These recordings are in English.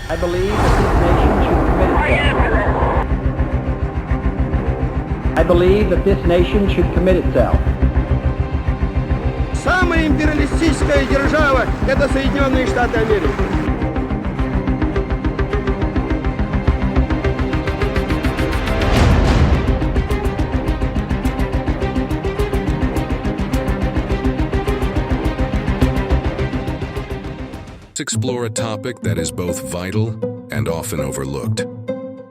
I believe that this nation should commit itself. Самая империалистическая держава – это Соединенные Штаты Америки. Let's explore a topic that is both vital and often overlooked: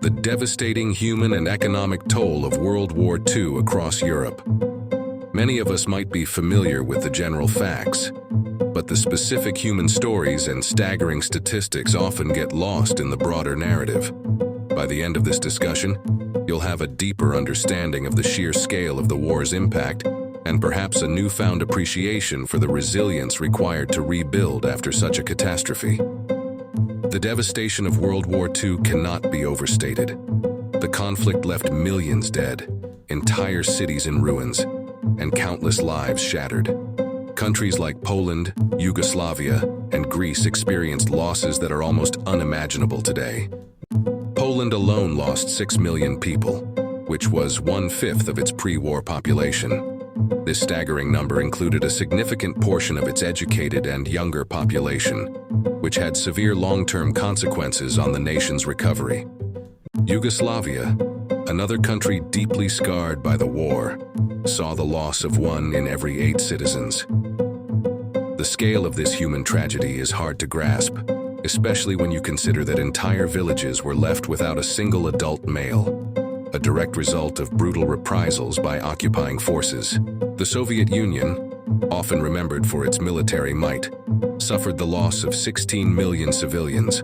the devastating human and economic toll of World War II across Europe. Many of us might be familiar with the general facts, but the specific human stories and staggering statistics often get lost in the broader narrative. By the end of this discussion, you'll have a deeper understanding of the sheer scale of the war's impact and perhaps a newfound appreciation for the resilience required to rebuild after such a catastrophe. The devastation of World War II cannot be overstated. The conflict left millions dead, entire cities in ruins, and countless lives shattered. Countries like Poland, Yugoslavia, and Greece experienced losses that are almost unimaginable today. Poland alone lost 6 million people, which was 1/5 of its pre-war population. This staggering number included a significant portion of its educated and younger population, which had severe long-term consequences on the nation's recovery. Yugoslavia, another country deeply scarred by the war, saw the loss of 1 in every 8 citizens. The scale of this human tragedy is hard to grasp, especially when you consider that entire villages were left without a single adult male, a direct result of brutal reprisals by occupying forces. The Soviet Union, often remembered for its military might, suffered the loss of 16 million civilians,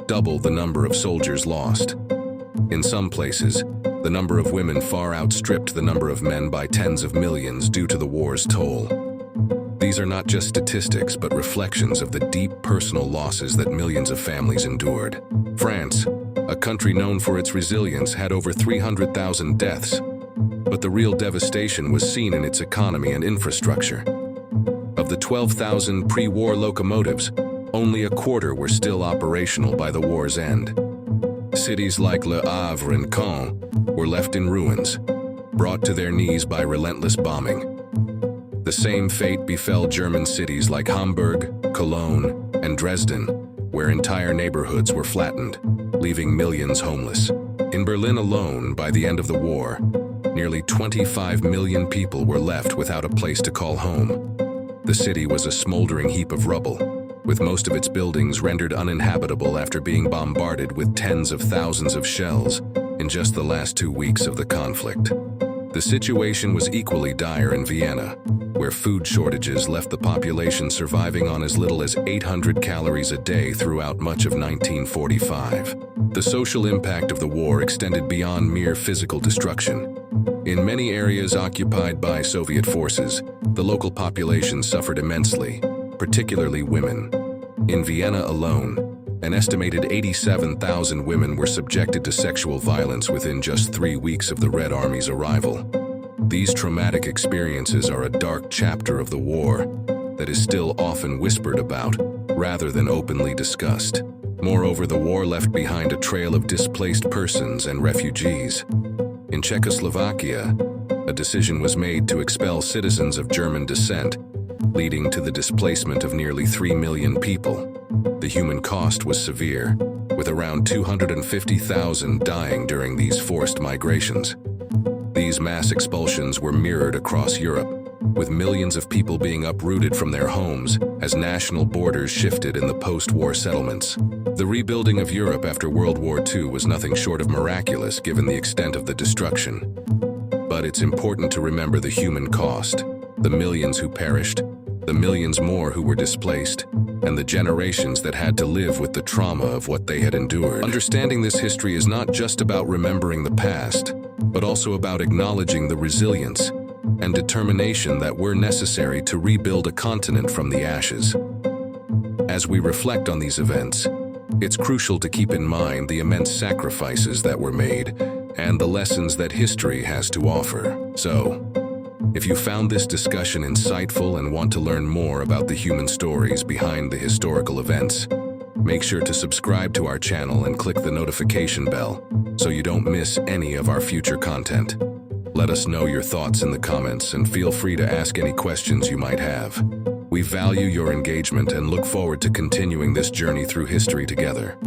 double the number of soldiers lost. In some places, the number of women far outstripped the number of men by tens of millions due to the war's toll. These are not just statistics, but reflections of the deep personal losses that millions of families endured. France, a country known for its resilience, had over 300,000 deaths, but the real devastation was seen in its economy and infrastructure. Of the 12,000 pre-war locomotives, only a quarter were still operational by the war's end. Cities like Le Havre and Caen were left in ruins, brought to their knees by relentless bombing. The same fate befell German cities like Hamburg, Cologne, and Dresden, where entire neighborhoods were flattened, leaving millions homeless. In Berlin alone, by the end of the war, nearly 25 million people were left without a place to call home. The city was a smoldering heap of rubble, with most of its buildings rendered uninhabitable after being bombarded with tens of thousands of shells in just the last 2 weeks of the conflict. The situation was equally dire in Vienna, where food shortages left the population surviving on as little as 800 calories a day throughout much of 1945. The social impact of the war extended beyond mere physical destruction. In many areas occupied by Soviet forces, the local population suffered immensely, particularly women. In Vienna alone, an estimated 87,000 women were subjected to sexual violence within just 3 weeks of the Red Army's arrival. These traumatic experiences are a dark chapter of the war that is still often whispered about, rather than openly discussed. Moreover, the war left behind a trail of displaced persons and refugees. In Czechoslovakia, a decision was made to expel citizens of German descent, leading to the displacement of nearly 3 million people. The human cost was severe, with around 250,000 dying during these forced migrations. These mass expulsions were mirrored across Europe, with millions of people being uprooted from their homes as national borders shifted in the post-war settlements. The rebuilding of Europe after World War II was nothing short of miraculous given the extent of the destruction. But it's important to remember the human cost, the millions who perished, the millions more who were displaced, and the generations that had to live with the trauma of what they had endured. Understanding this history is not just about remembering the past, but also about acknowledging the resilience and determination that were necessary to rebuild a continent from the ashes. As we reflect on these events, it's crucial to keep in mind the immense sacrifices that were made and the lessons that history has to offer. So, if you found this discussion insightful and want to learn more about the human stories behind the historical events, Make sure to subscribe to our channel and click the notification bell so you don't miss any of our future content. Let us know your thoughts in the comments and feel free to ask any questions you might have. We value your engagement and look forward to continuing this journey through history together.